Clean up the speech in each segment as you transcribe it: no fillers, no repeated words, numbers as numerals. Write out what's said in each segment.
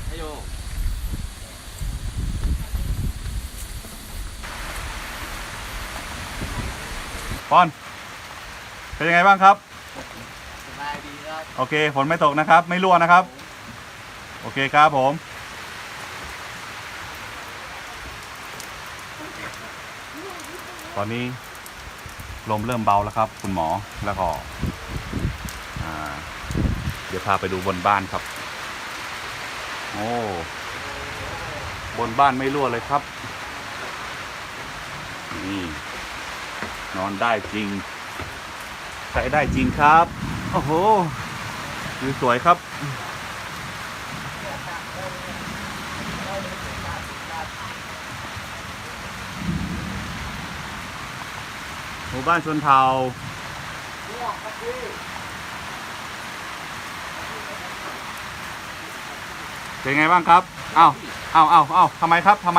ให้โยปอนเป็นยังไงบ้างครับ สบายดีครับ โอเคฝนไม่ตกนะครับ ไม่รั่วนะครับ โอเคครับผม ตอนนี้ลมเริ่มเบาแล้วครับ คุณหมอแล้วก็เดี๋ยวพาไปดูบนบ้านครับ โอ้บนบ้านไม่รั่วเลยครับนี่นอนได้จริงใช้ได้จริงครับโอ้โหวิวสวยครับหมู่บ้านชนเผ่าเป็นไงบ้างครับอ้าวทำไมครับอ้าวทำไม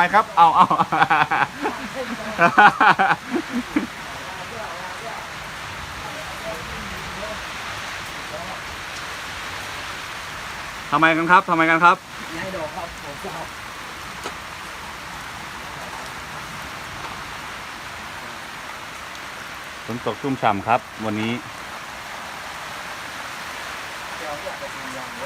กันครับย้ายดอกครับผมชอบ ฝนตกชุ่มฉ่ำครับวันนี้ เดี๋ยวอยากไปดูยาง